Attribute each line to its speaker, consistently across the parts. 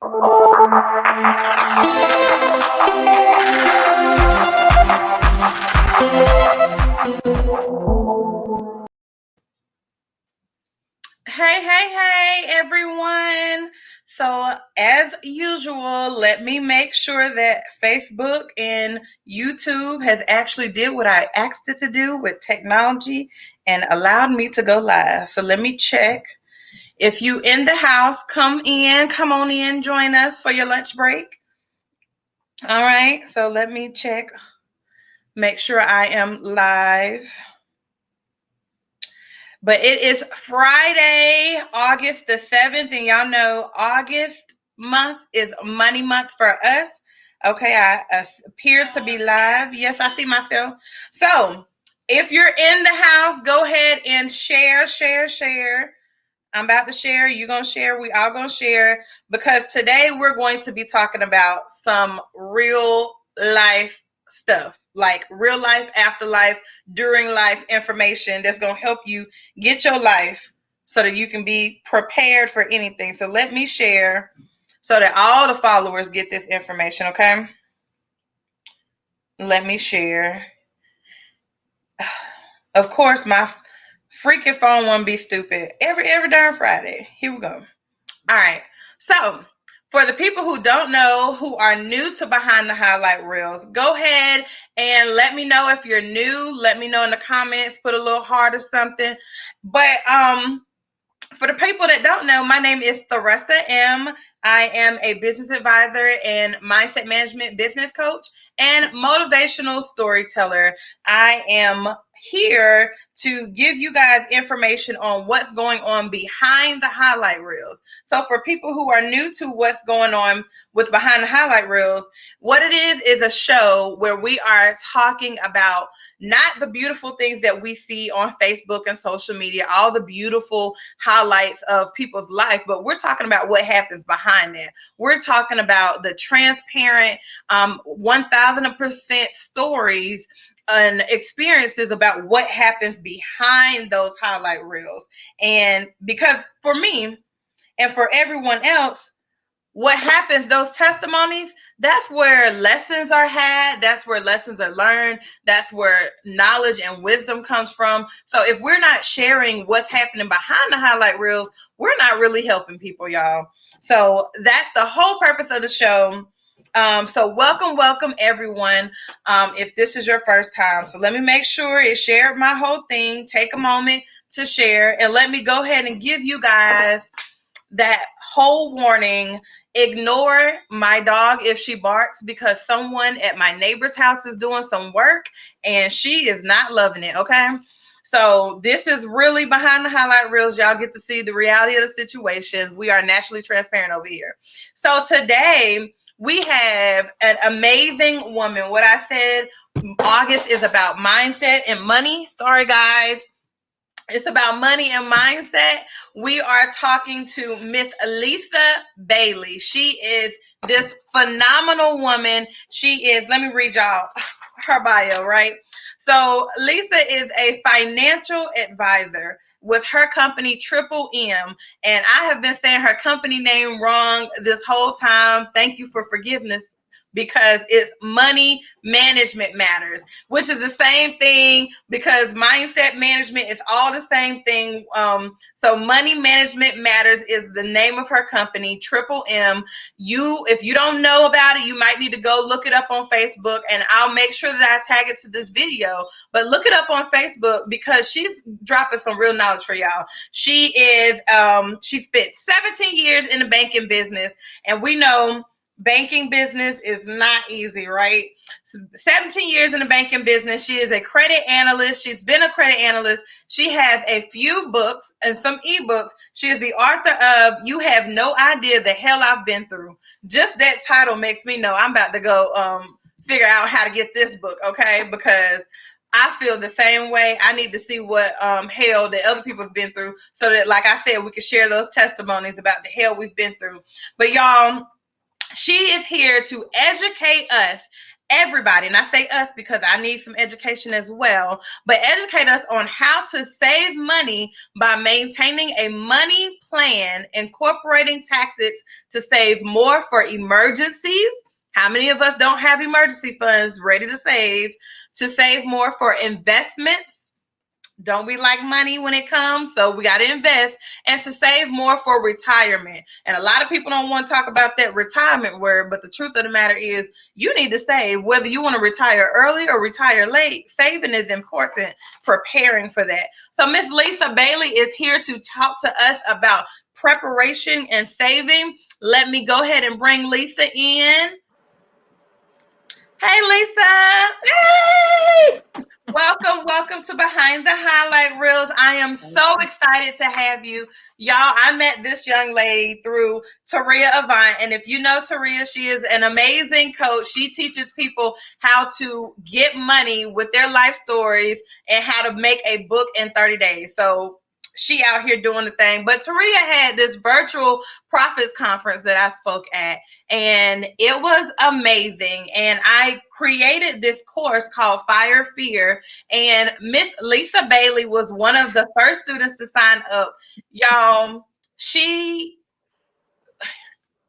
Speaker 1: Hey, everyone. So, as usual, let me make sure that Facebook and YouTube has actually did what I asked it to do with technology and allowed me to go live. So, let me check. If you in the house, come on in, join us for your lunch break. All right. So, let me check, make sure I am live. But it is Friday, August the 7th, and y'all know August month is money month for us. Okay, I appear to be live. Yes, I see myself. So if you're in the house, go ahead and share. I'm about to share. You're going to share. We all going to share because today we're going to be talking about some real life stuff, like real life, afterlife, during life information that's going to help you get your life so that you can be prepared for anything. So let me share so that all the followers get this information, okay? Let me share. Of course, my freaking phone won't be stupid every darn Friday. Here we go. All right. So, for the people who don't know, who are new to Behind the Highlight Reels, go ahead and let me know if you're new. Let me know in the comments. Put a little heart or something. But for the people that don't know, my name is Theresa M. I am a business advisor and mindset management business coach and motivational storyteller. I am here to give you guys information on what's going on behind the highlight reels. So for people who are new to what's going on with Behind the Highlight Reels, what it is a show where we are talking about not the beautiful things that we see on Facebook and social media, all the beautiful highlights of people's life, but we're talking about what happens behind that. We're talking about the transparent 1000% stories and experiences about what happens behind those highlight reels. And because for me and for everyone else, what happens, those testimonies, that's where lessons are had, that's where lessons are learned, that's where knowledge and wisdom comes from. So if we're not sharing what's happening behind the highlight reels, we're not really helping people, y'all. So that's the whole purpose of the show. So welcome everyone. If this is your first time, so let me make sure it shared my whole thing. Take a moment to share and let me go ahead and give you guys that whole warning. Ignore my dog if she barks because someone at my neighbor's house is doing some work and she is not loving it, okay? So this is really behind the highlight reels. Y'all get to see the reality of the situation. We are naturally transparent over here. So today we have an amazing woman. What I said, August is about mindset and money. Sorry, guys. It's about money and mindset. We are talking to Miss Lisa Bailey. She is this phenomenal woman. She is, let me read y'all her bio, right? So Lisa is a financial advisor with her company Triple M. And I have been saying her company name wrong this whole time. Thank you for forgiveness because it's Money Management Matters, which is the same thing because mindset management is all the same thing. So Money Management Matters is the name of her company, Triple M. If you don't know about it, you might need to go look it up on Facebook, and I'll make sure that I tag it to this video. But look it up on Facebook because she's dropping some real knowledge for y'all. She spent 17 years in the banking business, and we know banking business is not easy, right? 17 years in the banking business. She is a credit analyst. She's been a credit analyst. She has a few books and some ebooks. She is the author of You Have No Idea the Hell I've Been Through. Just that title makes me know I'm about to go figure out how to get this book, okay? Because I feel the same way. I need to see what hell that other people have been through so that, like I said, we can share those testimonies about the hell we've been through. But y'all, she is here to educate us everybody, and I say us because I need some education as well, but educate us on how to save money by maintaining a money plan, incorporating tactics to save more for emergencies. How many of us don't have emergency funds ready to save more for investments? Don't we like money when it comes? So we got to invest, and to save more for retirement. And a lot of people don't want to talk about that retirement word, but the truth of the matter is you need to save, whether you want to retire early or retire late. Saving is important, preparing for that. So Miss Lisa Bailey is here to talk to us about preparation and saving. Let me go ahead and bring Lisa in. Hey, Lisa.
Speaker 2: Hey!
Speaker 1: Welcome to Behind the Highlight Reels. I am so excited to have you. Y'all, I met this young lady through Taria Avant. And if you know Taria, she is an amazing coach. She teaches people how to get money with their life stories and how to make a book in 30 days. So she out here doing the thing. But Taria had this virtual profits conference that I spoke at, and it was amazing. And I created this course called Fire Fear, and Miss Lisa Bailey was one of the first students to sign up. Y'all,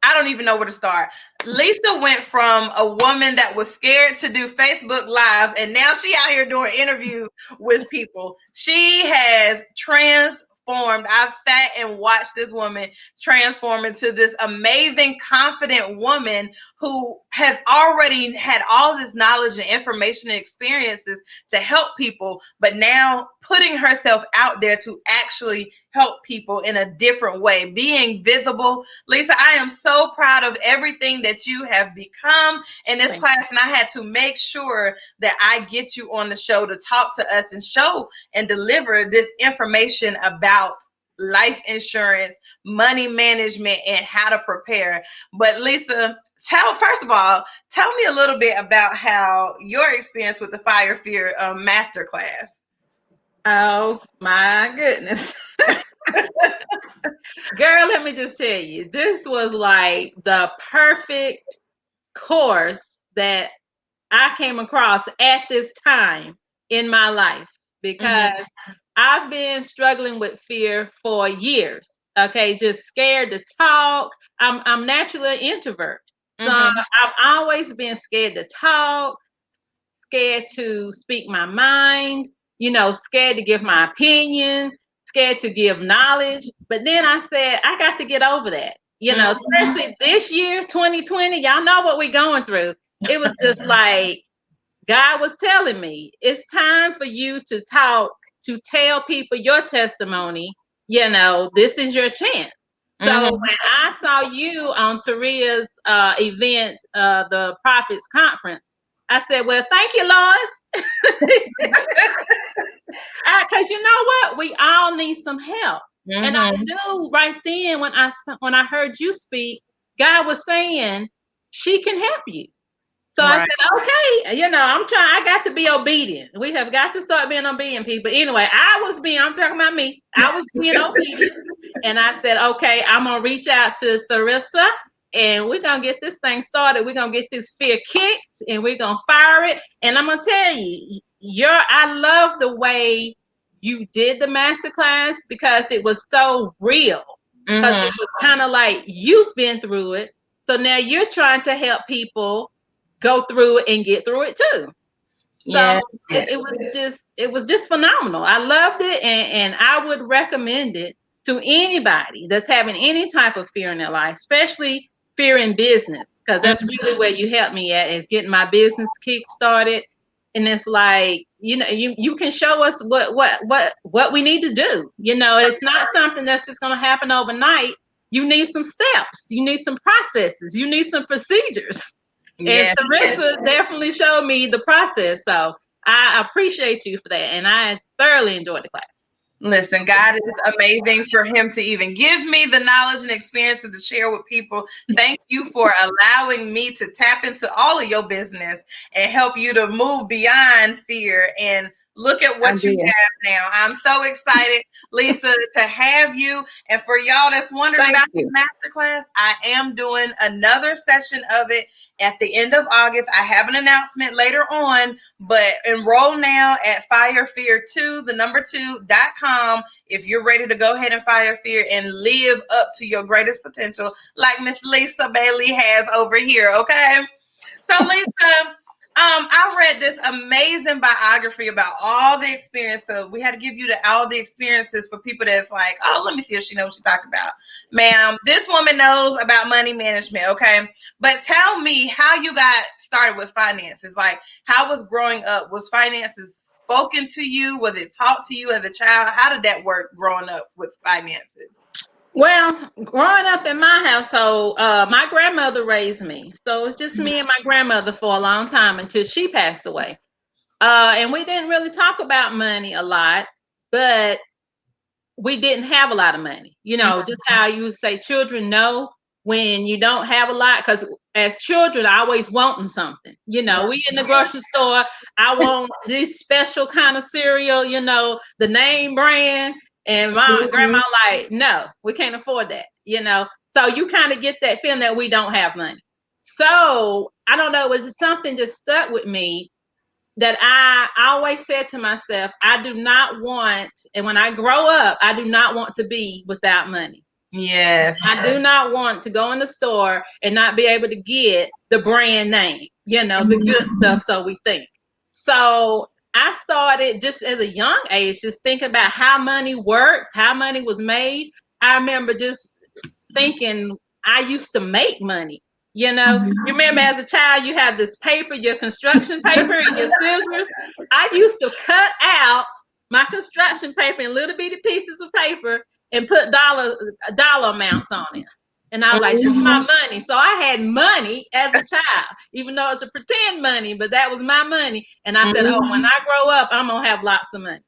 Speaker 1: I don't even know where to start. Lisa went from a woman that was scared to do Facebook Lives, and now she out here doing interviews with people. She has transformed. I've sat and watched this woman transform into this amazing, confident woman who has already had all this knowledge and information and experiences to help people, but now putting herself out there to actually help people in a different way, being visible. Lisa, I am so proud of everything that you have become in this class, and I had to make sure that I get you on the show to talk to us and show and deliver this information about life insurance, money management, and how to prepare. But Lisa, first of all, tell me a little bit about how your experience with the Fire Fear masterclass.
Speaker 2: Oh my goodness. Girl, let me just tell you, this was like the perfect course that I came across at this time in my life because I've been struggling with fear for years. Okay, just scared to talk. I'm naturally an introvert. So I've always been scared to talk, scared to speak my mind, scared to give my opinion, scared to give knowledge. But then I said, I got to get over that. Especially this year, 2020, y'all know what we're going through. It was just like God was telling me, it's time for you to talk, to tell people your testimony. This is your chance. So when I saw you on Taria's event, the Prophets Conference, I said, well, thank you, Lord. Because you know what? We all need some help. And I knew right then when I heard you speak, God was saying, she can help you. So I said, okay, I got to be obedient. We have got to start being obedient, people. Anyway, I'm talking about me. I was being obedient. And I said, okay, I'm going to reach out to Tharissa and we're going to get this thing started. We're going to get this fear kicked and we're going to fire it. And I'm going to tell you, I love the way you did the masterclass because it was so real. Because it was kind of like you've been through it. So now you're trying to help people go through it and get through it too. So it was just phenomenal. I loved it, and I would recommend it to anybody that's having any type of fear in their life, especially fear in business, because that's really where you helped me at, is getting my business kick started. And it's like, you can show us what we need to do. It's not something that's just going to happen overnight. You need some steps. You need some processes. You need some procedures. And Tharissa definitely showed me the process. So I appreciate you for that. And I thoroughly enjoyed the class.
Speaker 1: Listen, God is amazing for him to even give me the knowledge and experiences to share with people. Thank you for allowing me to tap into all of your business and help you to move beyond fear and Look at
Speaker 3: I
Speaker 1: what you
Speaker 3: did.
Speaker 1: have now. I'm so excited, Lisa, to have you. And for y'all that's wondering
Speaker 3: Thank
Speaker 1: about the
Speaker 3: you.
Speaker 1: masterclass, I am doing another session of it at the end of August. I have an announcement later on, but enroll now at firefear2, the number 2.com if you're ready to go ahead and fire fear and live up to your greatest potential, like Miss Lisa Bailey has over here. Okay. So, Lisa, I read this amazing biography about all the experience. So we had to give you all the experiences for people that's like, oh, let me see if she knows what she's talking about. Ma'am, this woman knows about money management, okay? But tell me how you got started with finances. Like, how was growing up? Was finances spoken to you? Was it taught to you as a child? How did that work growing up with finances?
Speaker 2: Well, growing up in my household, my grandmother raised me. So it's just me and my grandmother for a long time until she passed away. And we didn't really talk about money a lot, but we didn't have a lot of money. You know, just how you say children know when you don't have a lot, because as children, I always wanting something. You know, we in the grocery store, I want this special kind of cereal, you know, the name brand. And my grandma like, no, we can't afford that, you know. So you kind of get that feeling that we don't have money. So I don't know, was it something just stuck with me that I always said to myself, I do not want, and when I grow up, I do not want to be without money.
Speaker 1: Yes.
Speaker 2: I do not want to go in the store and not be able to get the brand name, you know, the good stuff, so we think. So I started just as a young age, just thinking about how money works, how money was made. I remember just thinking I used to make money. You know, you remember as a child, you had this paper, your construction paper, and your scissors. I used to cut out my construction paper in little bitty pieces of paper and put dollar amounts on it. And I was like, this is my money. So I had money as a child, even though it's a pretend money, but that was my money. And I said, oh, when I grow up, I'm going to have lots of money.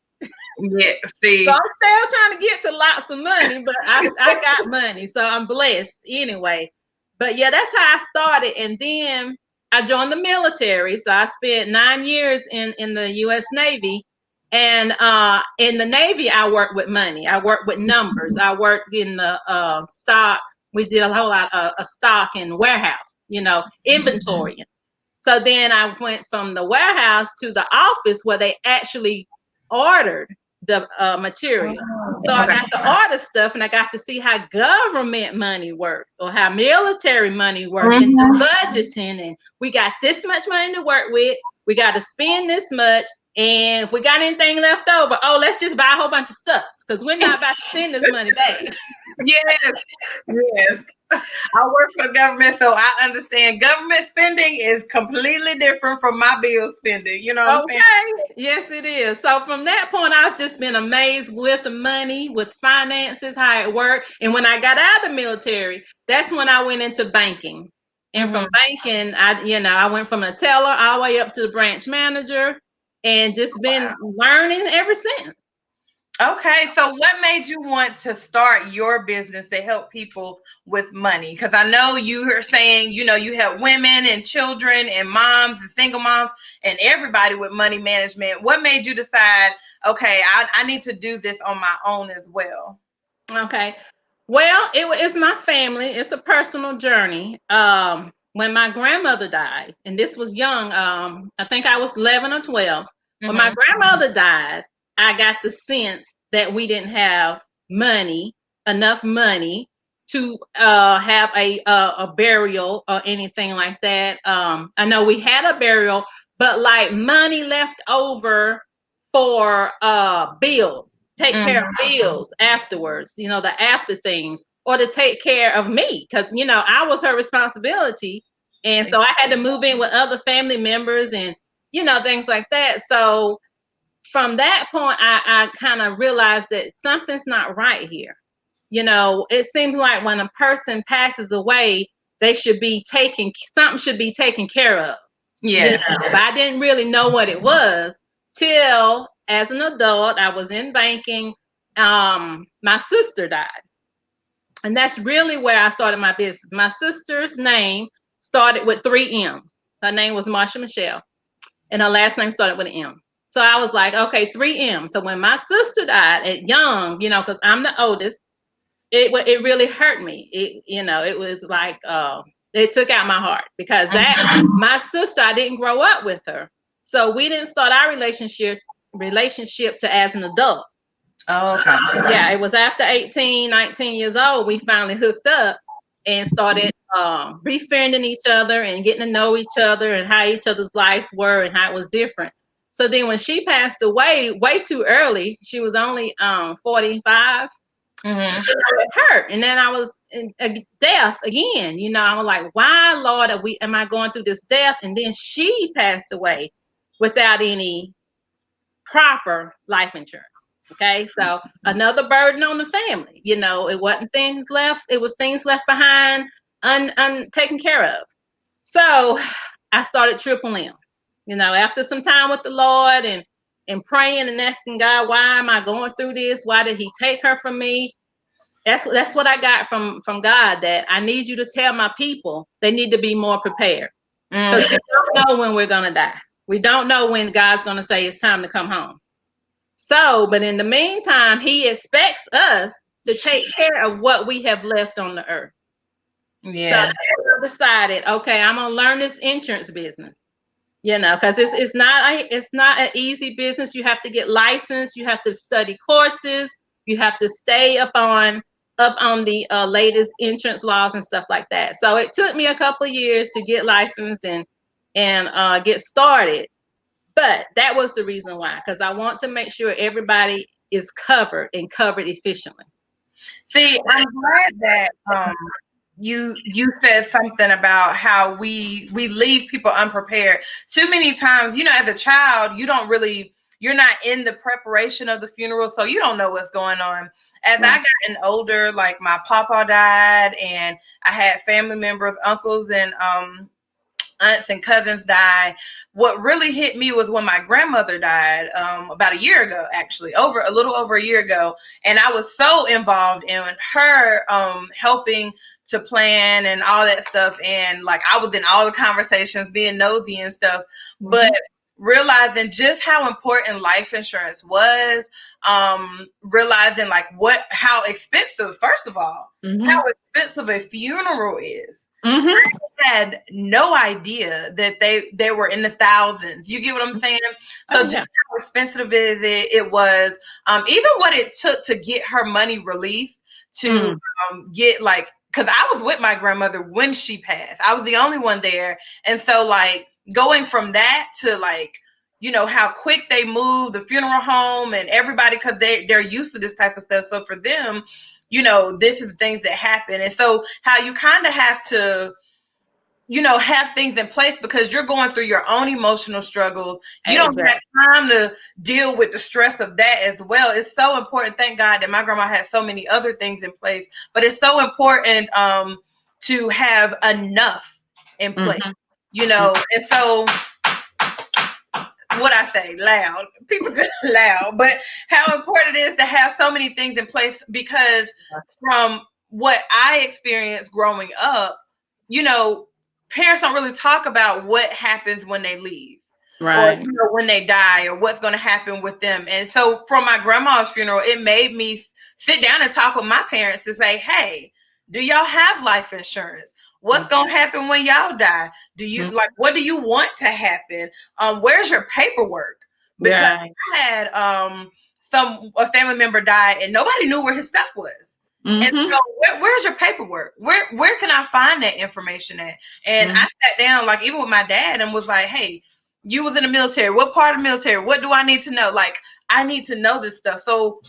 Speaker 1: Yeah, see.
Speaker 2: So I'm still trying to get to lots of money, but I got money. So I'm blessed anyway. But yeah, that's how I started. And then I joined the military. So I spent 9 years in the US Navy. And in the Navy, I worked with money. I worked with numbers. I worked in the stock. We did a whole lot of stock and warehouse, you know, inventory. So then I went from the warehouse to the office where they actually ordered the material. So I got to order stuff and I got to see how government money worked or how military money worked and the budgeting. And we got this much money to work with. We got to spend this much. And if we got anything left over, oh, let's just buy a whole bunch of stuff because we're not about to send this money back.
Speaker 1: Yes, yes. I work for the government, so I understand government spending is completely different from my bill spending. You know what I'm saying?
Speaker 2: Okay. Yes, it is. So from that point, I've just been amazed with money, with finances, how it worked. And when I got out of the military, that's when I went into banking. And from banking, I went from a teller all the way up to the branch manager and just been learning ever since.
Speaker 1: Okay, so what made you want to start your business to help people with money? Because I know you are saying, you help women and children and moms and single moms and everybody with money management. What made you decide, okay, I need to do this on my own as well?
Speaker 2: Okay. Well, it's my family. It's a personal journey. When my grandmother died, and this was young, I think I was 11 or 12. When my grandmother died, I got the sense that we didn't have enough money to have a burial or anything like that. I know we had a burial, but like money left over for bills, take care of bills afterwards, the after things, or to take care of me, because I was her responsibility. And so I had to move in with other family members and things like that. So from that point, I kind of realized that something's not right here. It seems like when a person passes away, something should be taken care of.
Speaker 1: Yeah.
Speaker 2: But I didn't really know what it was till as an adult. I was in banking. My sister died. And that's really where I started my business. My sister's name started with 3 M's. Her name was Marsha Michelle. And her last name started with an M. So I was like, okay, 3M. So when my sister died at young, because I'm the oldest, it really hurt me. It was like it took out my heart because that my sister, I didn't grow up with her, so we didn't start our relationship to as an adult.
Speaker 1: Oh, okay.
Speaker 2: Yeah, it was after 18, 19 years old we finally hooked up and started befriending each other and getting to know each other and how each other's lives were and how it was different. So then when she passed away way too early, she was only 45.
Speaker 1: Mm-hmm.
Speaker 2: It hurt, and then I was in death again. I was like, "Why, Lord, am I going through this death?" And then she passed away without any proper life insurance. Okay, so another burden on the family. It wasn't things left; it was things left behind, taken care of. So I started Triple M. After some time with the Lord and praying and asking God, "Why am I going through this? Why did He take her from me?" That's what I got from God, that I need you to tell my people they need to be more prepared, because we don't know when we're going to die. We don't know when God's going to say it's time to come home. So, but in the meantime, He expects us to take care of what we have left on the earth.
Speaker 1: Yeah.
Speaker 2: So I decided, okay, I'm going to learn this insurance business. Because it's not an easy business. You have to get licensed. You have to study courses. You have to stay up on the latest insurance laws and stuff like that. So it took me a couple of years to get licensed and get started. But that was the reason why, because I want to make sure everybody is covered and covered efficiently.
Speaker 1: See, I'm glad that you said something about how we leave people unprepared. Too many times, as a child, you're not in the preparation of the funeral, so you don't know what's going on. As I gotten older, like my papa died, and I had family members, uncles, and aunts and cousins die. What really hit me was when my grandmother died, about a year ago, actually, a little over a year ago. And I was so involved in her helping to plan and all that stuff. And like I was in all the conversations, being nosy and stuff. Mm-hmm. But realizing just how important life insurance was, realizing like how expensive, first of all, how expensive a funeral is. Mm-hmm. I had no idea that they were in the thousands. You get what I'm saying? So just how expensive it was, even what it took to get her money released to get like, because I was with my grandmother when she passed. I was the only one there. And so like going from that to like, how quick they moved the funeral home and everybody, because they're used to this type of stuff. So for them, this is the things that happen. And so how you kind of have to, have things in place because you're going through your own emotional struggles. You don't have time to deal with the stress of that as well. It's so important. Thank God that my grandma had so many other things in place, but it's so important to have enough in place, and so what I say loud, people just loud, but how important it is to have so many things in place, because from what I experienced growing up, parents don't really talk about what happens when they leave, right? Or when they die, or what's going to happen with them. And so from my grandma's funeral, it made me sit down and talk with my parents to say, hey, do y'all have life insurance? What's going to happen when y'all die? Do you what do you want to happen? Where's your paperwork? Because I had a family member die and nobody knew where his stuff was. And so where's your paperwork? Where can I find that information at? And I sat down, like even with my dad, and was like, hey, you was in the military. What part of the military? What do I need to know? Like, I need to know this stuff. So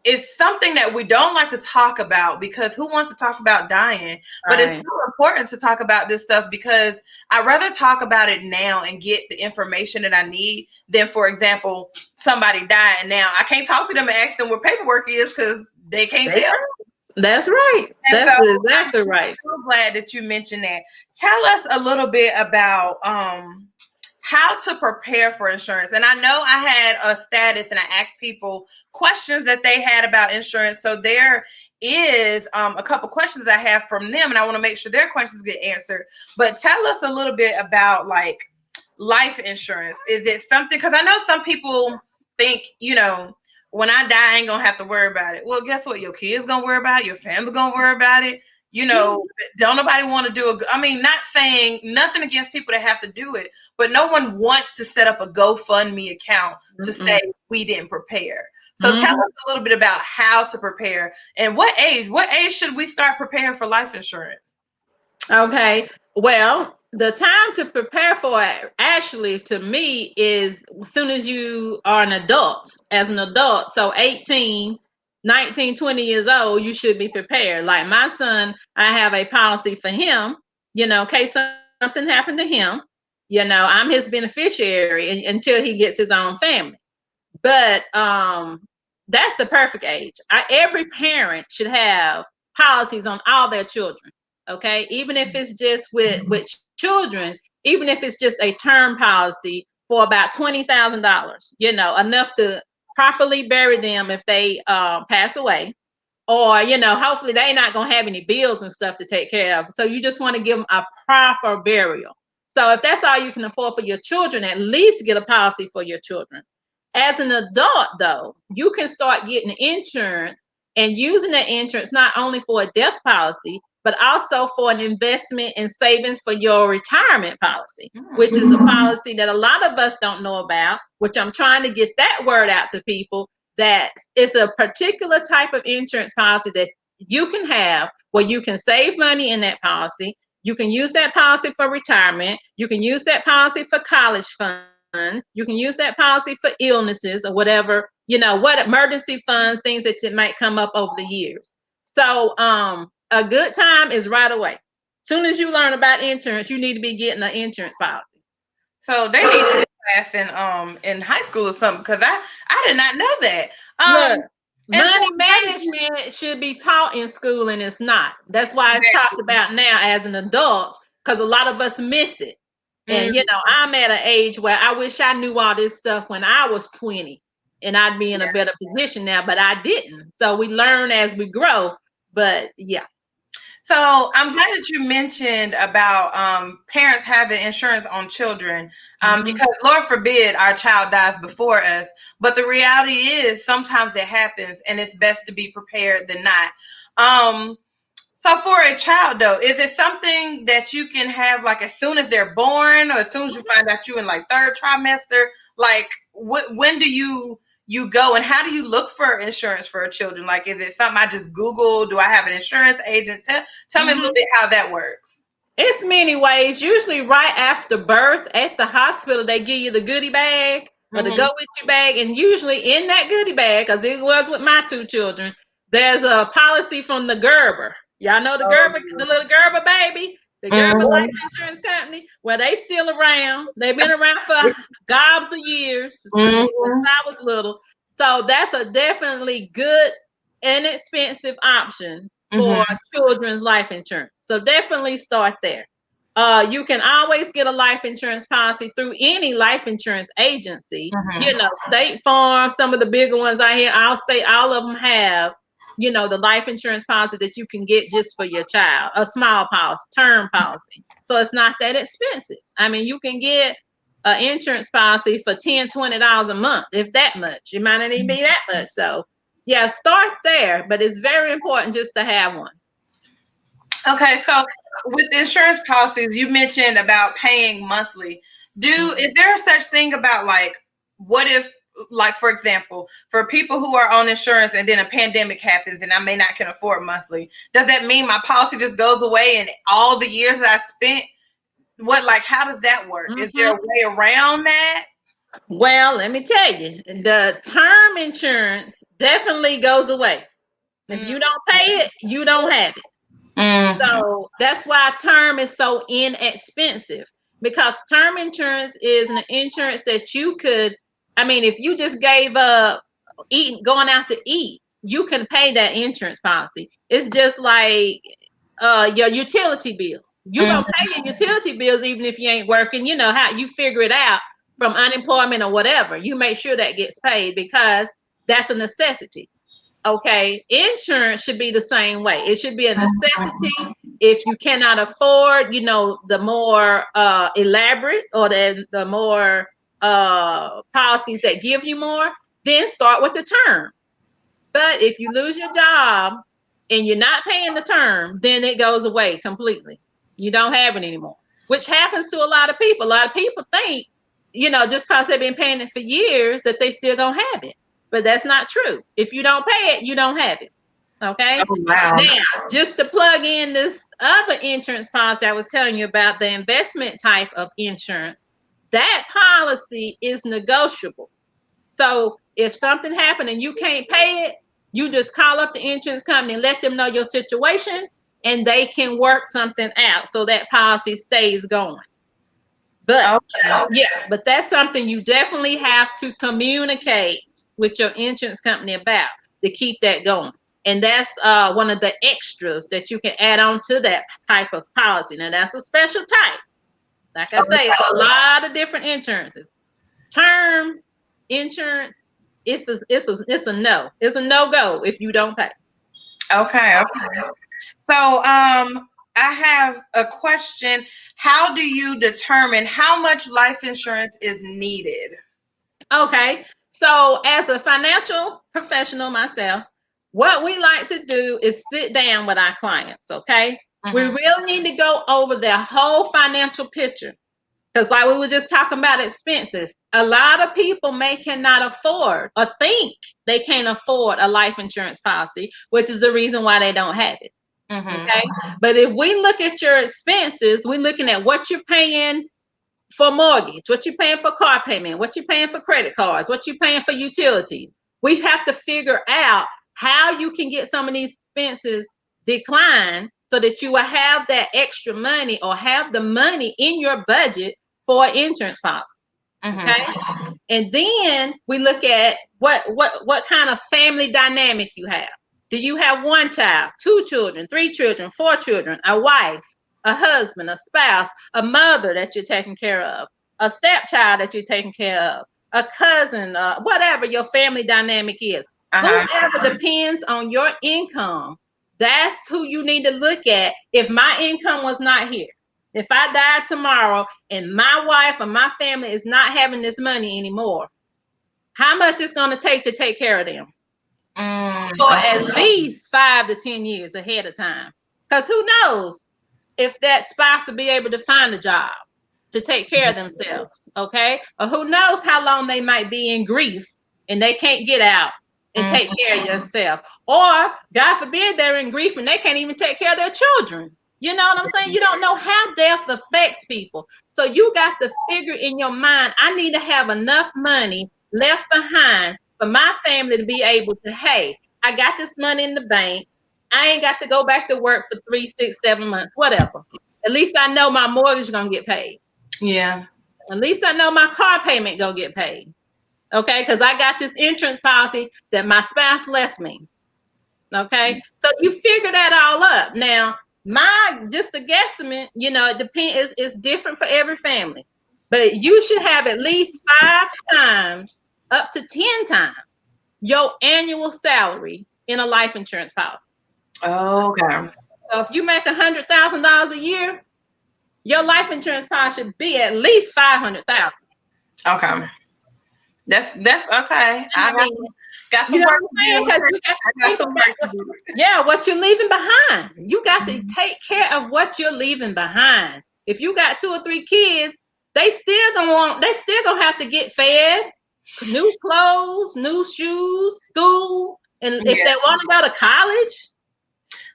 Speaker 1: it's something that we don't like to talk about, because who wants to talk about dying? But it's so important to talk about this stuff, because I'd rather talk about it now and get the information that I need than, for example, somebody dying now. I can't talk to them and ask them what paperwork is because they can't tell.
Speaker 2: That's right. And that's so, exactly right.
Speaker 1: I'm so glad that you mentioned that. Tell us a little bit about how to prepare for insurance. And I know I had a status and I asked people questions that they had about insurance. So there is a couple questions I have from them, and I want to make sure their questions get answered. But tell us a little bit about like life insurance? Is it something, because I know some people think, when I die, I ain't gonna have to worry about it. Well, guess what? Your kids gonna worry about it, your family gonna worry about it. Don't nobody want to do it. I mean, not saying nothing against people that have to do it, but no one wants to set up a GoFundMe account to say we didn't prepare. So tell us a little bit about how to prepare and what age. What age should we start preparing for life insurance?
Speaker 2: Okay. Well, the time to prepare for it, actually, to me, is as soon as you are an adult, as an adult. So 18, 19, 20 years old, you should be prepared. Like my son, I have a policy for him, in case something happened to him. I'm his beneficiary until he gets his own family. But that's the perfect age. Every parent should have policies on all their children. Okay, even if it's just with children, even if it's just a term policy for about $20,000, enough to properly bury them if they pass away, or hopefully they're not gonna have any bills and stuff to take care of. So you just want to give them a proper burial. So if that's all you can afford for your children, at least get a policy for your children. As an adult, though, you can start getting insurance and using that insurance not only for a death policy, but also for an investment and savings for your retirement policy, which is a policy that a lot of us don't know about, which I'm trying to get that word out to people, that it's a particular type of insurance policy that you can have where you can save money in that policy. You can use that policy for retirement. You can use that policy for college fund. You can use that policy for illnesses or whatever, what emergency funds, things that might come up over the years. So a good time is right away. Soon as you learn about insurance, you need to be getting an insurance policy.
Speaker 1: So they need to class in high school or something, because I did not know that.
Speaker 2: Look, money management should be taught in school, and it's not. That's why it's talked about now as an adult, because a lot of us miss it. And I'm at an age where I wish I knew all this stuff when I was 20, and I'd be in a better position now, but I didn't. So we learn as we grow. But yeah.
Speaker 1: So I'm glad that you mentioned about parents having insurance on children, because Lord forbid our child dies before us. But the reality is sometimes it happens, and it's best to be prepared than not. So for a child, though, is it something that you can have like as soon as they're born, or as soon as you find out you in like third trimester? Like, when do you go, and how do you look for insurance for children? Like, is it something I just Google? Do I have an insurance agent? Tell me a little bit how that works.
Speaker 2: It's many ways. Usually right after birth at the hospital, they give you the goodie bag or the go with you bag. And usually in that goodie bag, because it was with my two children, there's a policy from the Gerber. Y'all know the Gerber, the little Gerber baby, the Gerber Life Insurance Company. Well, they still around. They've been around for gobs of years since I was little. So that's a definitely good, inexpensive option for children's life insurance. So definitely start there. You can always get a life insurance policy through any life insurance agency. State Farm, some of the bigger ones out here, Allstate, all of them have, the life insurance policy that you can get just for your child, a small policy, term policy. So it's not that expensive. I mean, you can get an insurance policy for $10, $20 a month, if that much. It might not even be that much. So yeah, start there, but it's very important just to have one.
Speaker 1: Okay, so with insurance policies, you mentioned about paying monthly. Is there a such thing about like, what if, like, for example, for people who are on insurance and then a pandemic happens and I may not can afford monthly, does that mean my policy just goes away and all the years that I spent? How does that work? Is there a way around that?
Speaker 2: Well, let me tell you, the term insurance definitely goes away. If you don't pay it, you don't have it. So that's why term is so inexpensive, because term insurance is an insurance that you could, if you just gave up going out to eat, you can pay that insurance policy. It's just like your utility bills. You're going to pay your utility bills even if you ain't working. You know how you figure it out from unemployment or whatever. You make sure that gets paid because that's a necessity. Okay, insurance should be the same way. It should be a necessity. If you cannot afford, the more elaborate or the more policies that give you more, then start with the term. But if you lose your job and you're not paying the term, then it goes away completely. You don't have it anymore, which happens to a lot of people. A lot of people think, just because they've been paying it for years, that they still don't have it. But that's not true. If you don't pay it, you don't have it. Okay.
Speaker 1: Oh, wow.
Speaker 2: Now, just to plug in this other insurance policy I was telling you about, the investment type of insurance, that policy is negotiable. So if something happened and you can't pay it, you just call up the insurance company and let them know your situation, and they can work something out so that policy stays going. But but that's something you definitely have to communicate with your insurance company about to keep that going. And that's one of the extras that you can add on to that type of policy. Now, that's a special type. Like I say, it's a lot of different insurances. Term insurance, it's a no. It's a no-go if you don't pay.
Speaker 1: Okay. So, I have a question. How do you determine how much life insurance is needed?
Speaker 2: Okay. So, as a financial professional myself, what we like to do is sit down with our clients, okay? We really need to go over their whole financial picture. Because like we were just talking about expenses, a lot of people cannot afford or think they can't afford a life insurance policy, which is the reason why they don't have it. Okay. But if we look at your expenses, we're looking at what you're paying for mortgage, what you're paying for car payment, what you're paying for credit cards, what you're paying for utilities. We have to figure out how you can get some of these expenses declined so that you will have that extra money or have the money in your budget for insurance policy. Okay. And then we look at what kind of family dynamic you have. Do you have one child, 2 children, 3 children, 4 children, a wife, a husband, a spouse, a mother that you're taking care of, a stepchild that you're taking care of, a cousin, whatever your family dynamic is? Whoever depends on your income, that's who you need to look at. If my income was not here, if I died tomorrow and my wife or my family is not having this money anymore, how much it's going to take care of them? For at least 5 to 10 years ahead of time. Because who knows if that spouse will be able to find a job to take care of themselves, okay? Or who knows how long they might be in grief and they can't get out and take care of themselves. Or, God forbid, they're in grief and they can't even take care of their children. You know what I'm saying? You don't know how death affects people. So you got to figure in your mind, I need to have enough money left behind for my family to be able to, hey, I got this money in the bank. I ain't got to go back to work for 3, 6, 7 months, whatever. At least I know my mortgage is going to get paid.
Speaker 1: Yeah.
Speaker 2: At least I know my car payment going to get paid. Okay, because I got this insurance policy that my spouse left me. Okay, so you figure that all up. Now, just a guesstimate, it depends, it's different for every family. But you should have at least 5 times, up to 10 times, your annual salary in a life insurance policy.
Speaker 1: Okay.
Speaker 2: So if you make $100,000 a year, your life insurance policy should be at least $500,000.
Speaker 1: Okay. That's okay. I mean, got some
Speaker 2: you know
Speaker 1: work
Speaker 2: what I'm saying? Yeah, what you're leaving behind. You got to take care of what you're leaving behind. If you got 2 or 3 kids, they still gonna have to get fed, new clothes, new shoes, school, and if they want to go to college.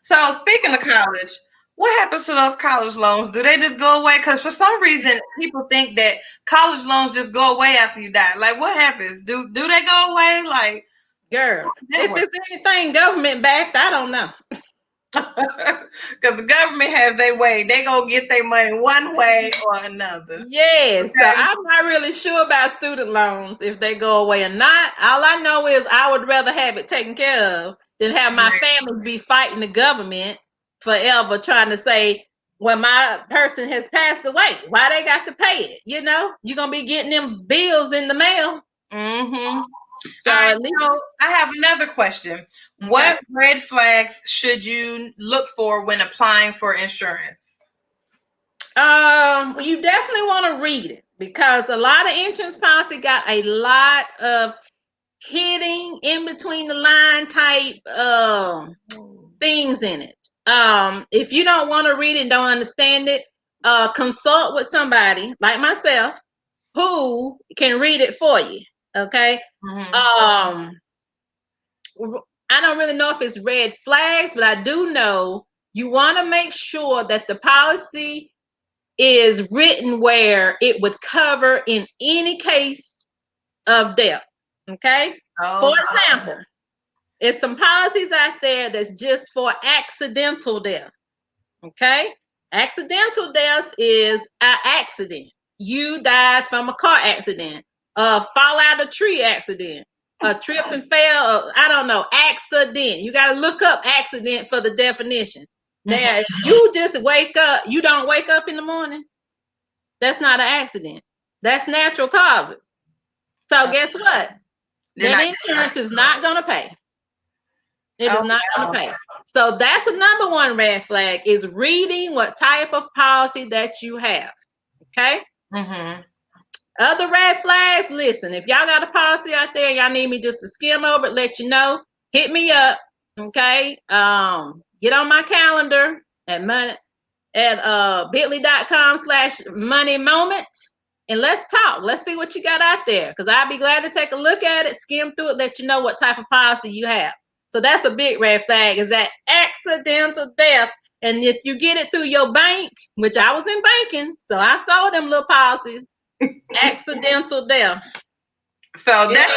Speaker 1: So speaking of college, what happens to those college loans? Do they just go away? Because for some reason, people think that college loans just go away after you die. Like, what happens? Do they go away? Like,
Speaker 2: girl, if it's anything government backed, I don't know.
Speaker 1: Because the government has their way. They gonna get their money one way or another.
Speaker 2: Yes. Okay. So I'm not really sure about student loans, if they go away or not. All I know is I would rather have it taken care of than have my family be fighting the government forever trying to say, when my person has passed away, why they got to pay it? You're gonna be getting them bills in the mail. So
Speaker 1: All right,
Speaker 2: at least,
Speaker 1: so I have another question.
Speaker 2: okay.
Speaker 1: What red flags should you look for when applying for insurance?
Speaker 2: Well, you definitely want to read it because a lot of insurance policy got a lot of hitting in between the line type things in it. If you don't want to read it, don't understand it, consult with somebody like myself who can read it for you. Okay. Um, I don't really know if it's red flags, but I do know you want to make sure that the policy is written where it would cover in any case of death. Okay. For
Speaker 1: Okay.
Speaker 2: example, it's some policies out there that's just for accidental death. Okay. Accidental death is an accident. You died from a car accident, a fall out of tree accident, a trip and fell, I don't know, accident. You got to look up accident for the definition. Now, if you just wake up, you don't wake up in the morning, that's not an accident. That's natural causes. So guess what? That insurance is not going to pay. It is not going to pay. So that's a number one red flag is reading what type of policy that you have. Okay. Other red flags, listen, if y'all got a policy out there, y'all need me just to skim over it, let you know, hit me up. Okay. Get on my calendar at bit.ly.com/money moment. And let's talk. Let's see what you got out there. Because I'd be glad to take a look at it, skim through it, let you know what type of policy you have. So that's a big red flag, is that accidental death. And if you get it through your bank, which I was in banking, so I saw them little policies, accidental death.
Speaker 1: So that's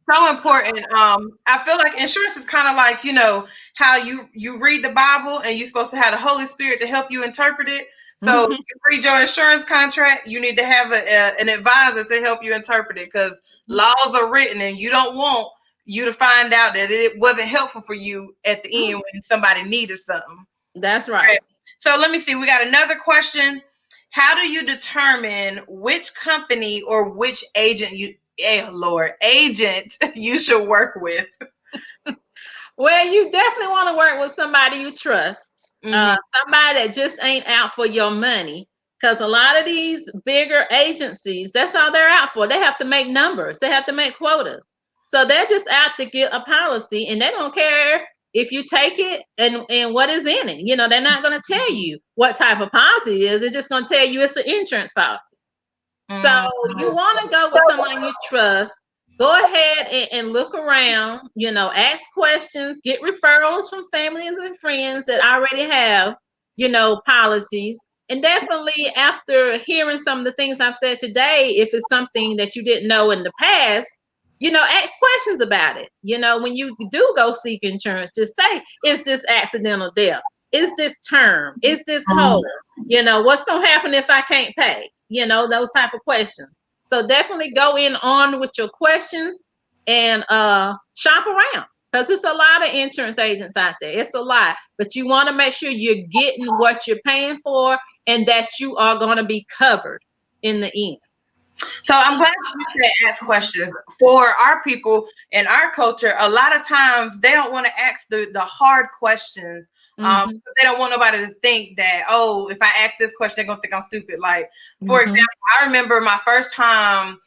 Speaker 1: so important. I feel like insurance is kind of like, you know, how you read the Bible and you're supposed to have the Holy Spirit to help you interpret it. So you read your insurance contract, you need to have an advisor to help you interpret it, because laws are written and you don't want you to find out that it wasn't helpful for you at the end when somebody needed something.
Speaker 2: That's right.
Speaker 1: So let me see. We got another question. How do you determine which company or which agent agent you should work with?
Speaker 2: Well, you definitely want to work with somebody you trust, somebody that just ain't out for your money. Because a lot of these bigger agencies, that's all they're out for. They have to make numbers. They have to make quotas. So they're just out to get a policy, and they don't care if you take it and what is in it. You know, they're not going to tell you what type of policy it is. They're just going to tell you it's an insurance policy. So you want to go with someone you trust. Go ahead and look around, you know, ask questions, get referrals from family and friends that already have, you know, policies. And definitely after hearing some of the things I've said today, if it's something that you didn't know in the past, you know, ask questions about it. You know, when you do go seek insurance, just say, is this accidental death? Is this term? Is this whole? You know, what's going to happen if I can't pay? You know, those type of questions. So definitely go in on with your questions and shop around, because it's a lot of insurance agents out there. It's a lot, but you want to make sure you're getting what you're paying for and that you are going to be covered in the end.
Speaker 1: So I'm glad you said ask questions. For our people in our culture, a lot of times they don't want to ask the hard questions. They don't want nobody to think that, oh, if I ask this question, they're gonna think I'm stupid. Like, for example, I remember my first time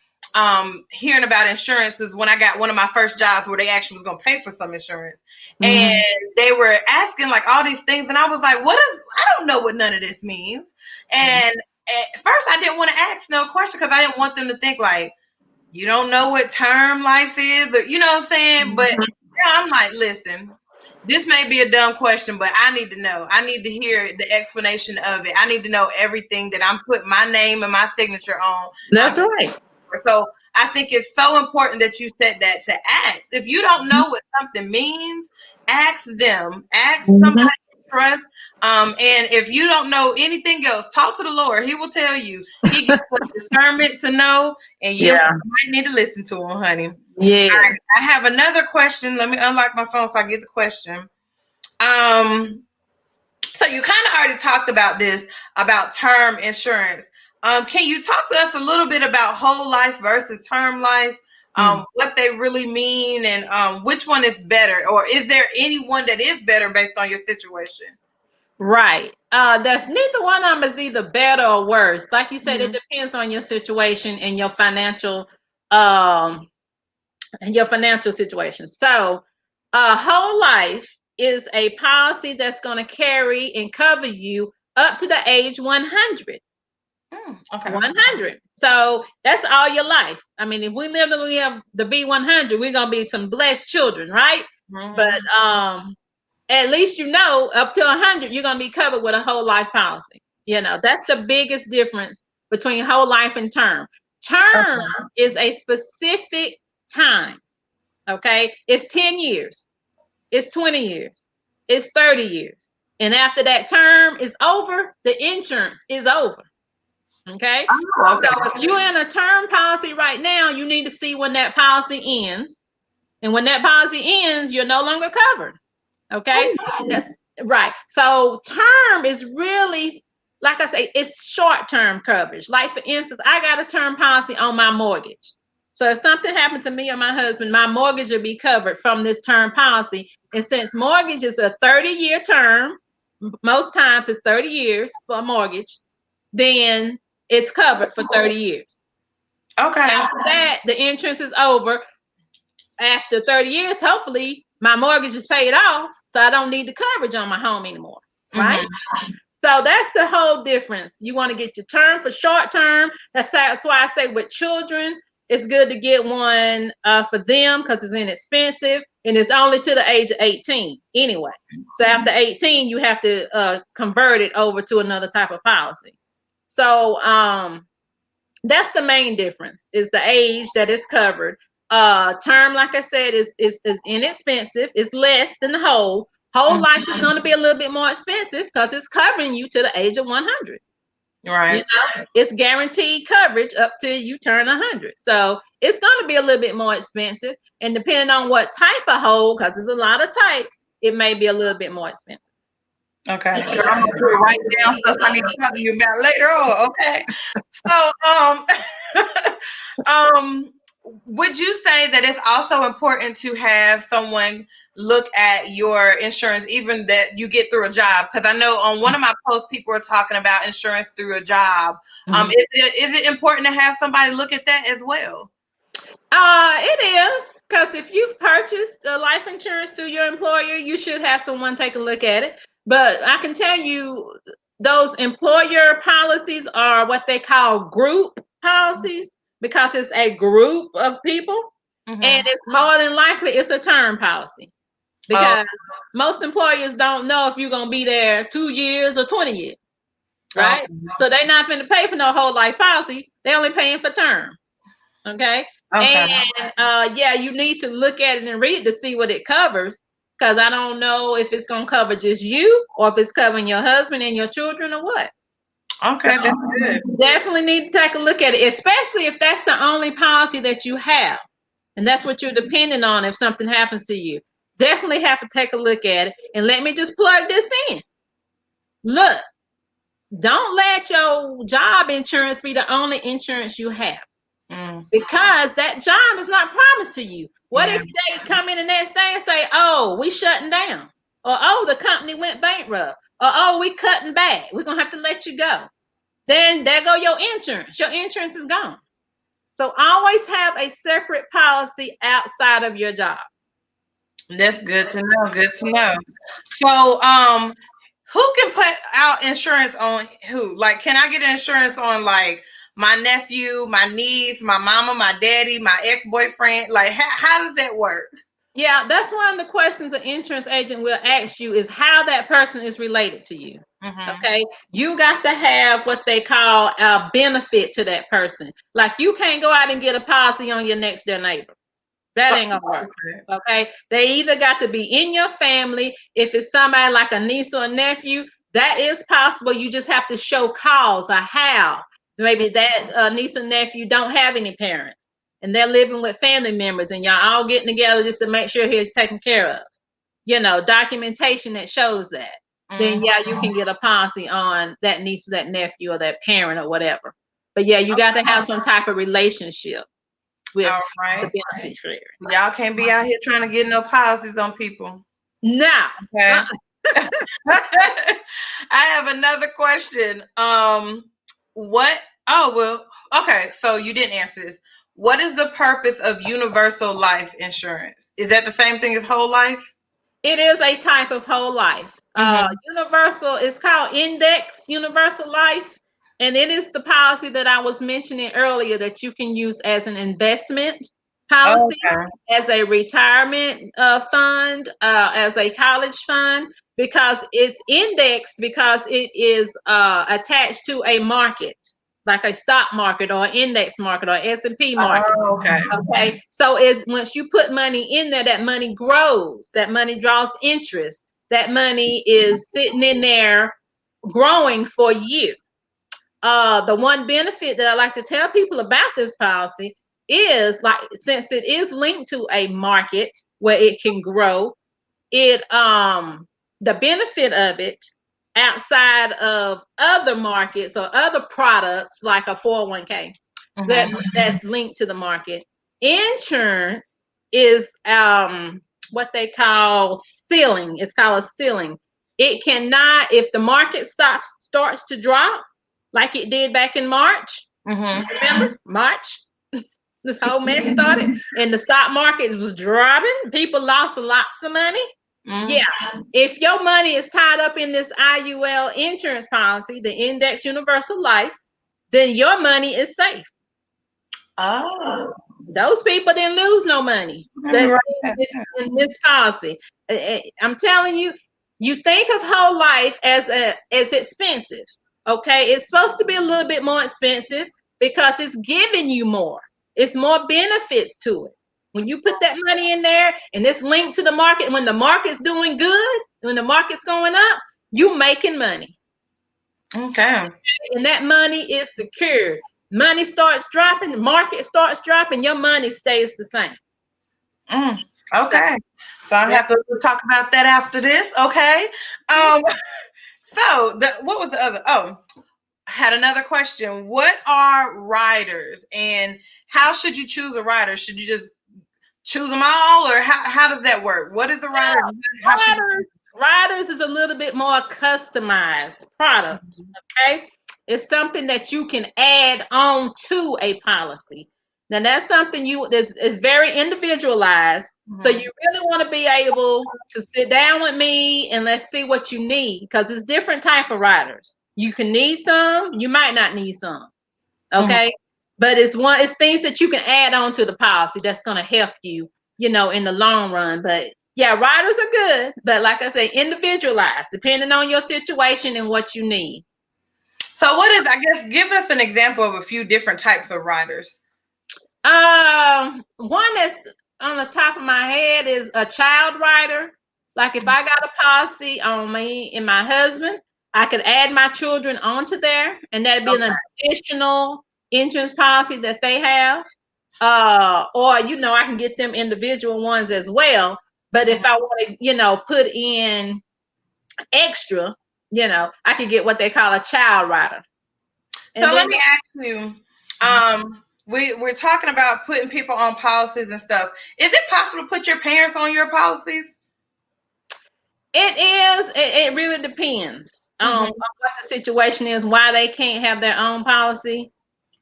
Speaker 1: hearing about insurance is when I got one of my first jobs where they actually was gonna pay for some insurance. And they were asking like all these things, and I was like, I don't know what none of this means. And at first I didn't want to ask no question because I didn't want them to think like, you don't know what term life is, or you know what I'm saying? But I'm like, listen, this may be a dumb question, but I need to know. I need to hear the explanation of it. I need to know everything that I'm putting my name and my signature on.
Speaker 2: That's right.
Speaker 1: So I think it's so important that you said that, to ask. If you don't know what something means, ask them. Ask somebody you trust. And if you don't know anything else, talk to the Lord. He will tell you. He gives us discernment to know, and you might need to listen to him, honey.
Speaker 2: Yeah.
Speaker 1: Right, I have another question. Let me unlock my phone so I get the question. So you kind of already talked about this, about term insurance. Can you talk to us a little bit about whole life versus term life? what they really mean, and which one is better, or is there any one that is better based on your situation?
Speaker 2: Right. That's neither one of them is either better or worse. Like you said, it depends on your situation um and your financial situation. So, whole life is a policy that's going to carry and cover you up to the age 100.
Speaker 1: Okay.
Speaker 2: 100. So that's all your life. I mean, if we live to live the B100, we're gonna be some blessed children, right? But at least up to 100, you're gonna be covered with a whole life policy. That's the biggest difference between whole life and term. Term is a specific time. Okay, it's 10 years, it's 20 years, it's 30 years, and after that term is over, the insurance is over. Okay. So if you're in a term policy right now, you need to see when that policy ends. And when that policy ends, you're no longer covered. Okay. That's right. So term is really, like I say, it's short-term coverage. Like for instance, I got a term policy on my mortgage. So if something happened to me or my husband, my mortgage will be covered from this term policy. And since mortgage is a 30-year term, most times it's 30 years for a mortgage, then it's covered for 30 years.
Speaker 1: Okay.
Speaker 2: After that, the insurance is over. After 30 years, hopefully, my mortgage is paid off, so I don't need the coverage on my home anymore, right? So that's the whole difference. You want to get your term for short term. That's why I say with children, it's good to get one for them because it's inexpensive, and it's only to the age of 18 anyway. So after 18, you have to convert it over to another type of policy. So that's the main difference, is the age that is covered. Term, like I said, is inexpensive. It's less than the whole. Whole life is going to be a little bit more expensive because it's covering you to the age of 100.
Speaker 1: Right.
Speaker 2: It's guaranteed coverage up till you turn 100. So it's going to be a little bit more expensive. And depending on what type of whole, because there's a lot of types, it may be a little bit more expensive.
Speaker 1: Okay. So I'm gonna write down stuff I need to talk to you about later on. Okay. So would you say that it's also important to have someone look at your insurance, even that you get through a job? Because I know on one of my posts, people are talking about insurance through a job. Is it important to have somebody look at that as well?
Speaker 2: It is, because if you've purchased life insurance through your employer, you should have someone take a look at it. But I can tell you, those employer policies are what they call group policies, because it's a group of people, and it's more than likely it's a term policy, because most employers don't know if you're going to be there 2 years or 20 years, right? So they're not going to pay for no whole life policy. They're only paying for term. Okay. And yeah, you need to look at it and read to see what it covers, because I don't know if it's going to cover just you or if it's covering your husband and your children or what.
Speaker 1: Okay, that's good.
Speaker 2: Definitely need to take a look at it, especially if that's the only policy that you have and that's what you're depending on if something happens to you. Definitely have to take a look at it. And let me just plug this in. Look, don't let your job insurance be the only insurance you have. Because that job is not promised to you. What if they come in the next day and say, oh, we shutting down, or oh, the company went bankrupt, or oh, we cutting back, we're gonna have to let you go? Then there go your insurance. Your insurance is gone. So always have a separate policy outside of your job.
Speaker 1: That's good to know. Good to know. So who can put out insurance on who? Like, can I get insurance on like my nephew, my niece, my mama, my daddy, my ex-boyfriend? Like, how does that work?
Speaker 2: Yeah, that's one of the questions an insurance agent will ask you, is how that person is related to you. Okay, you got to have what they call a benefit to that person. Like, you can't go out and get a policy on your next door neighbor. That ain't gonna work. Okay, they either got to be in your family. If it's somebody like a niece or a nephew, that is possible. You just have to show cause or how. Maybe that niece or nephew don't have any parents and they're living with family members, and y'all all getting together just to make sure he's taken care of. Documentation that shows that. Then yeah, you can get a policy on that niece, that nephew, or that parent, or whatever. But yeah, you got to have some type of relationship. with
Speaker 1: All
Speaker 2: the
Speaker 1: right.
Speaker 2: beneficiary.
Speaker 1: Y'all can't be out here trying to get no policies on people.
Speaker 2: Now,
Speaker 1: Okay. I have another question. What? Oh, well, okay. So you didn't answer this. What is the purpose of universal life insurance? Is that the same thing as whole life?
Speaker 2: it is a type of whole life.
Speaker 1: Mm-hmm.
Speaker 2: Universal is called Index Universal Life, and it is the policy that I was mentioning earlier that you can use as an investment policy,
Speaker 1: Okay.
Speaker 2: as a retirement fund, as a college fund, because it's indexed because it is attached to a market, like a stock market or index market or S&P market.
Speaker 1: Oh, okay.
Speaker 2: Okay, so is once you put money in there, that money grows, that money draws interest, that money is sitting in there growing for you. The one benefit that I like to tell people about this policy is, like, since it is linked to a market where it can grow, it the benefit of it outside of other markets or other products like a 401k that's linked to the market. Insurance is what they call ceiling. It's called a ceiling. It cannot, if the market starts to drop like it did back in March. Remember March? This whole mess started, and the stock market was dropping. People lost lots of money. Yeah, if your money is tied up in this IUL insurance policy, the Index Universal Life, then your money is safe.
Speaker 1: Oh.
Speaker 2: Those people didn't lose no money. That's in this policy. I'm telling you, you think of whole life as expensive. Okay, it's supposed to be a little bit more expensive because it's giving you more. It's more benefits to it. When you put that money in there and it's linked to the market, when the market's doing good, when the market's going up, you making money.
Speaker 1: Okay.
Speaker 2: And that money is secured. Money starts dropping, the market starts dropping, your money stays the same.
Speaker 1: Okay. So I have to talk about that after this. Okay. So what was the other? Oh, I had another question. What are riders, and how should you choose a rider? Should you just choose them all, or how does that work? What is a rider?
Speaker 2: Riders is a little bit more customized product. Okay, it's something that you can add on to a policy. Now that's something is very individualized. So you really want to be able to sit down with me and let's see what you need, because it's different type of riders. You can need some, you might not need some. Okay. But it's things that you can add on to the policy that's going to help you, in the long run. But yeah, riders are good, but like I say, individualized, depending on your situation and what you need.
Speaker 1: So I guess, give us an example of a few different types of riders.
Speaker 2: One that's on the top of my head is a child rider. Like if I got a policy on me and my husband, I could add my children onto there, and that'd be an additional insurance policy that they have. Or I can get them individual ones as well. But if I want to, put in extra, I could get what they call a child rider.
Speaker 1: So let me ask you, we're talking about putting people on policies and stuff. Is it possible to put your parents on your policies?
Speaker 2: It is. It really depends on what the situation is, why they can't have their own policy.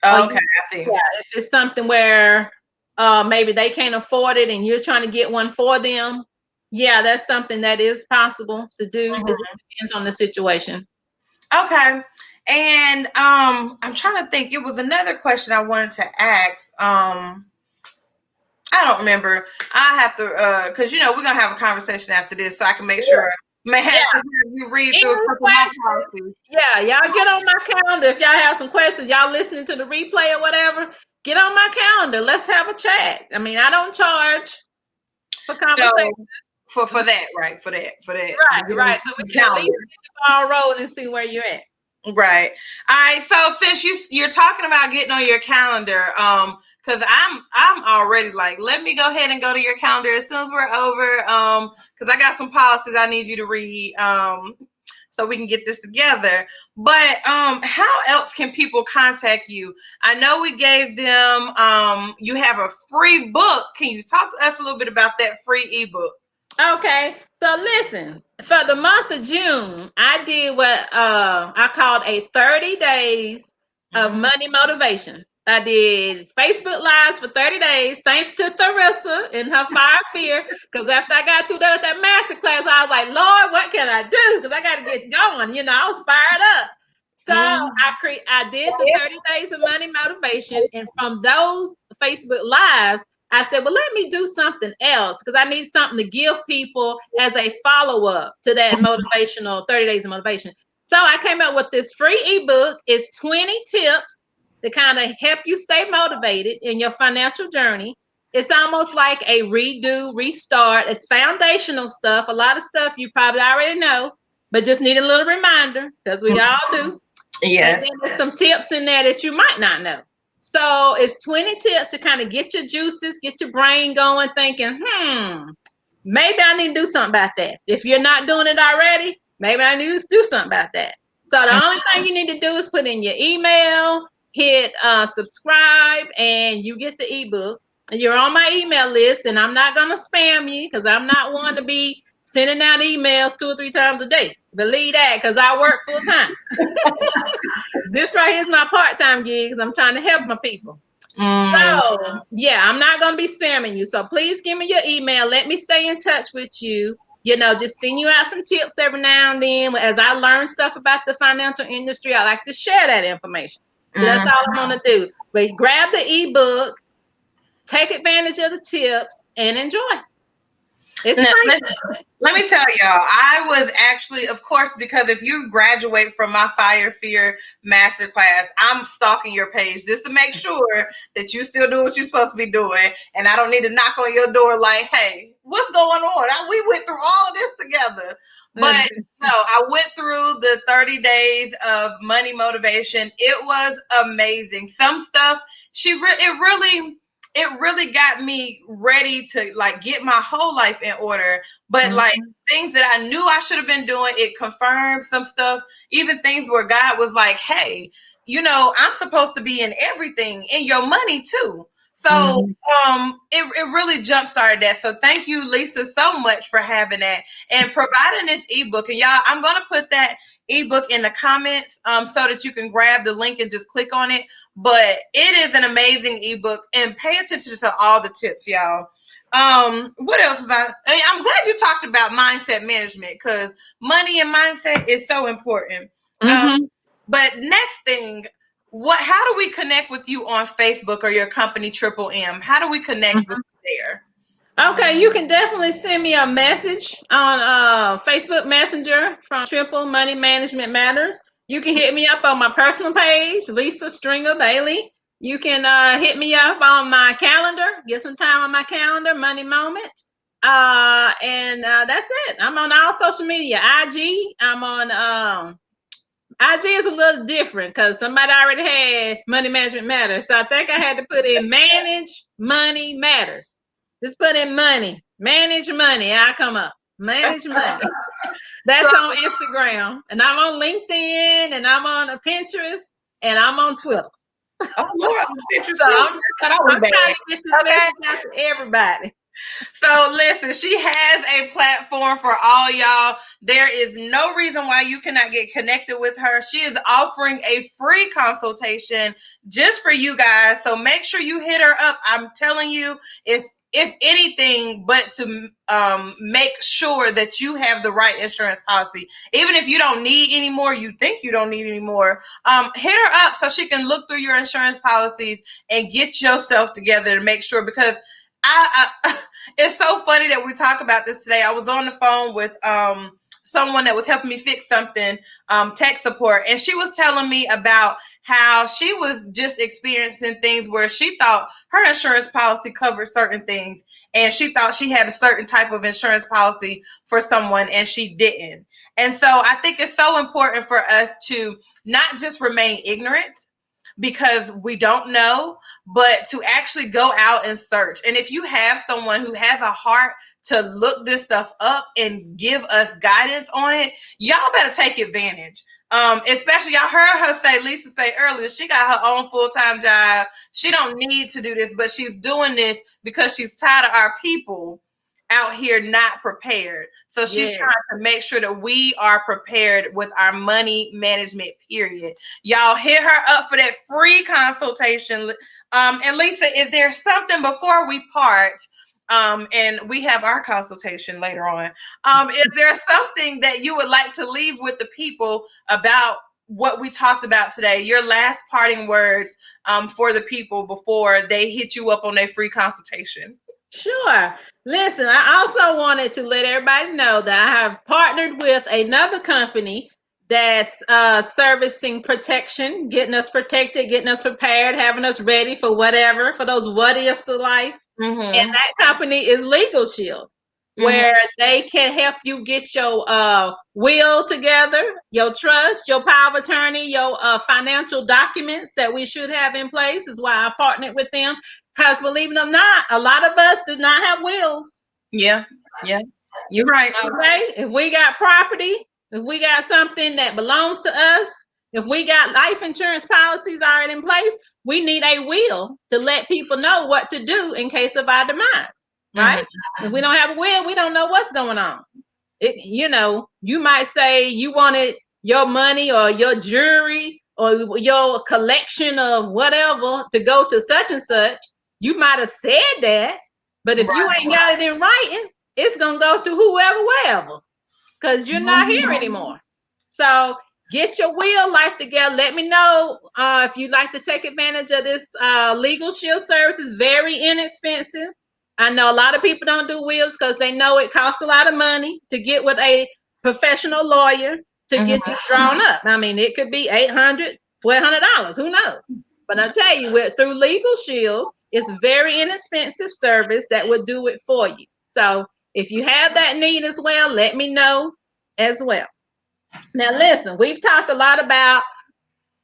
Speaker 1: Okay, I see.
Speaker 2: Yeah, if it's something where maybe they can't afford it and you're trying to get one for them, yeah, that's something that is possible to do. It just depends on the situation.
Speaker 1: Okay. And I'm trying to think. It was another question I wanted to ask. I don't remember. I have to, because we're gonna have a conversation after this, so I can make sure. May have to have you read through a couple of policies.
Speaker 2: Yeah, y'all get on my calendar if y'all have some questions. Y'all listening to the replay or whatever, get on my calendar. Let's have a chat. I mean, I don't charge for conversation.
Speaker 1: So, for that, right? For that.
Speaker 2: Right. So we can at least get the ball rolling and see where you're at.
Speaker 1: Right. All right. So since you're talking about getting on your calendar, because I'm already like, let me go ahead and go to your calendar as soon as we're over, because I got some policies I need you to read. so we can get this together. But how else can people contact you? I know we gave them you have a free book. Can you talk to us a little bit about that free ebook?
Speaker 2: Okay, so listen, for the month of June, I did what I called a 30 days of
Speaker 1: Mhm.
Speaker 2: money motivation. I did Facebook Lives for 30 days, thanks to Tharissa and her fire fear. Because after I got through that master class, I was like, Lord, what can I do? Because I got to get going. I was fired up. So I did the 30 days of money motivation, and from those Facebook Lives, I said, well, let me do something else because I need something to give people as a follow up to that motivational 30 days of motivation. So I came up with this free ebook. It's 20 tips to kind of help you stay motivated in your financial journey. It's almost like a redo, restart. It's foundational stuff. A lot of stuff you probably already know, but just need a little reminder because we all do. And
Speaker 1: Yes.
Speaker 2: then there's some tips in there that you might not know. So it's 20 tips to kind of get your juices, get your brain going, thinking, maybe I need to do something about that. If you're not doing it already, maybe I need to do something about that. So the only thing you need to do is put in your email, hit subscribe, and you get the ebook. You're on my email list, and I'm not going to spam you because I'm not one to be sending out emails 2 or 3 times a day. Believe that, because I work full time. This right here is my part-time gig because I'm trying to help my people. So, yeah, I'm not going to be spamming you. So please give me your email. Let me stay in touch with you. Just send you out some tips every now and then. As I learn stuff about the financial industry, I like to share that information. So that's all I'm going to do. But grab the ebook, take advantage of the tips, and enjoy. It's
Speaker 1: Now,
Speaker 2: free.
Speaker 1: let me tell y'all, I was actually, of course, because if you graduate from my Fire Fear masterclass, I'm stalking your page just to make sure that you still do what you're supposed to be doing. And I don't need to knock on your door like, hey, what's going on? We went through all of this together. But no, I went through the 30 days of money motivation. It was amazing. Some stuff, it really got me ready to like get my whole life in order. But like things that I knew I should have been doing, it confirmed some stuff, even things where God was like, hey, I'm supposed to be in everything, in your money too. So it really jump started that. So thank you, Lisa, so much for having that and providing this ebook. And y'all, I'm gonna put that ebook in the comments so that you can grab the link and just click on it. But it is an amazing ebook, and pay attention to all the tips, y'all. What else I'm glad you talked about mindset management because money and mindset is so important. But next thing, how do we connect with you on Facebook or your company Triple M? How do we connect with you there?
Speaker 2: Okay, you can definitely send me a message on Facebook Messenger from Triple Money Management Matters. You can hit me up on my personal page, Lisa Stringer Bailey. You can hit me up on my calendar, get some time on my calendar, Money Moment. And that's it. I'm on all social media. IG, I'm on IG is a little different because somebody already had Money Management Matters. So I think I had to put in Manage Money Matters. Just put in money, manage money. I come up, manage money. That's on Instagram, and I'm on LinkedIn, and I'm on Pinterest, and I'm on Twitter.
Speaker 1: Oh Lord, Pinterest.
Speaker 2: So I'm trying to get this message out to everybody.
Speaker 1: So listen, she has a platform for all y'all. There is no reason why you cannot get connected with her. She is offering a free consultation just for you guys. So make sure you hit her up. I'm telling you, if anything but to make sure that you have the right insurance policy. Even if you don't need any more, you think you don't need any more, hit her up so she can look through your insurance policies and get yourself together to make sure, because I it's so funny that we talk about this today. I was on the phone with someone that was helping me fix something, tech support, and she was telling me about how she was just experiencing things where she thought her insurance policy covered certain things, and she thought she had a certain type of insurance policy for someone, and she didn't. And so I think it's so important for us to not just remain ignorant because we don't know, but to actually go out and search. And if you have someone who has a heart to look this stuff up and give us guidance on it, y'all better take advantage. Especially y'all heard her say, Lisa say earlier, she got her own full-time job. She don't need to do this, but she's doing this because she's tired of our people out here not prepared. So she's trying to make sure that we are prepared with our money management period. Y'all hit her up for that free consultation. And Lisa, is there something before we part? And we have our consultation later on. Is there something that you would like to leave with the people about what we talked about today? Your last parting words for the people before they hit you up on their free consultation.
Speaker 2: Sure. Listen, I also wanted to let everybody know that I have partnered with another company that's servicing protection, getting us protected, getting us prepared, having us ready for whatever, for those what ifs of life.
Speaker 1: Mm-hmm.
Speaker 2: And that company is Legal Shield, where they can help you get your will together, your trust, your power of attorney, your financial documents that we should have in place. Is why I partnered with them. Because believe it or not, a lot of us do not have wills.
Speaker 1: Yeah, you're right.
Speaker 2: Okay, if we got property, if we got something that belongs to us, if we got life insurance policies already in place, we need a will to let people know what to do in case of our demise. Right? If we don't have a will, we don't know what's going on. You might say you wanted your money or your jewelry or your collection of whatever to go to such and such. You might have said that, but if you ain't got it in writing, it's gonna go to whoever, wherever, because you're not here anymore. So get your will life together. Let me know if you'd like to take advantage of this Legal Shield service. Is very inexpensive. I know a lot of people don't do wills because they know it costs a lot of money to get with a professional lawyer to get this drawn up. I mean, it could be $800, $1,200. Who knows? But I'll tell you, through Legal Shield, it's very inexpensive service that will do it for you. So if you have that need as well, let me know as well. Now, listen, we've talked a lot about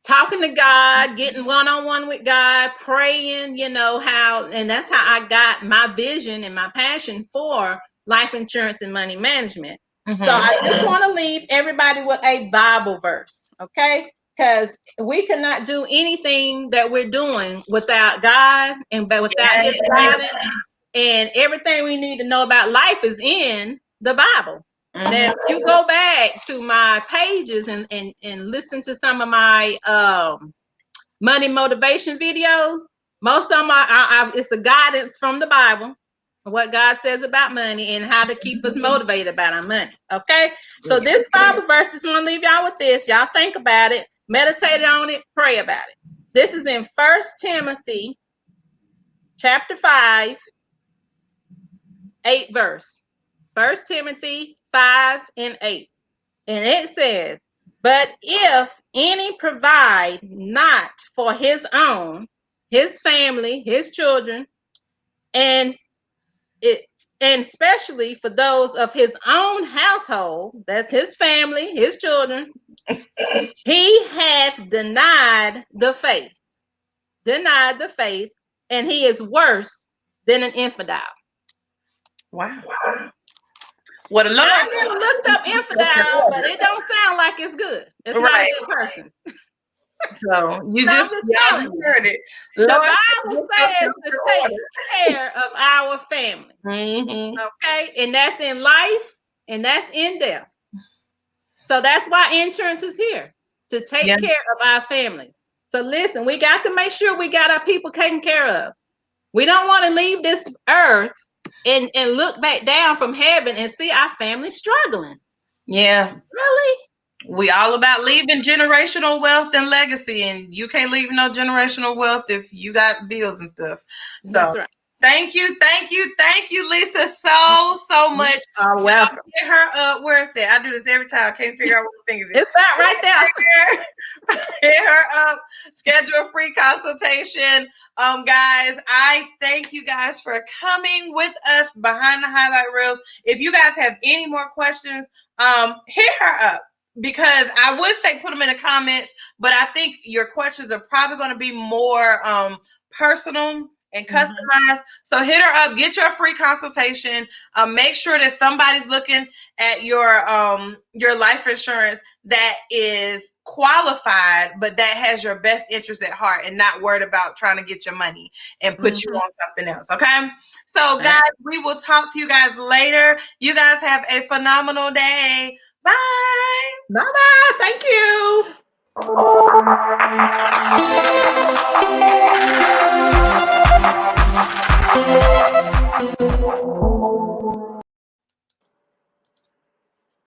Speaker 2: talking to God, getting one-on-one with God, praying, and that's how I got my vision and my passion for life insurance and money management. So I just want to leave everybody with a Bible verse, okay? Because we cannot do anything that we're doing without God and without His guidance. And everything we need to know about life is in the Bible. Now, if you go back to my pages and listen to some of my money motivation videos, most of them it's a guidance from the Bible, what God says about money and how to keep us motivated about our money. Okay, so this Bible verse, just want to leave y'all with this. Y'all think about it, meditate on it, pray about it. This is in 1 Timothy chapter 5, 8 verse. 1 Timothy 5 and 8. And it says, but if any provide not for his own, his family, his children, and especially for those of his own household, that's his family, his children, he hath denied the faith, and he is worse than an infidel.
Speaker 1: Wow. What a Lord.
Speaker 2: I never looked up infidel, but it don't sound like it's good. It's not a good person.
Speaker 1: So y'all heard it.
Speaker 2: The Bible says to take care of our family. Okay, and that's in life and that's in death. So that's why insurance is here, to take care of our families. So listen, we got to make sure we got our people taken care of. We don't want to leave this earth and look back down from heaven and see our family struggling.
Speaker 1: Yeah.
Speaker 2: Really?
Speaker 1: We all about leaving generational wealth and legacy, and you can't leave no generational wealth if you got bills and stuff. So
Speaker 2: that's right.
Speaker 1: Thank you, Lisa, so much.
Speaker 2: Oh, welcome.
Speaker 1: Get her up. Where is it? I do this every time. I can't figure out what the finger is.
Speaker 2: It's that right there.
Speaker 1: Hit her up. Schedule a free consultation. Guys, I thank you guys for coming with us behind the highlight reels. If you guys have any more questions, hit her up. Because I would say put them in the comments, but I think your questions are probably going to be more personal and customize. So hit her up, get your free consultation. Make sure that somebody's looking at your life insurance that is qualified, but that has your best interest at heart and not worried about trying to get your money and put you on something else. Okay. So guys, we will talk to you guys later. You guys have a phenomenal day. Bye.
Speaker 2: Bye-bye. Thank you.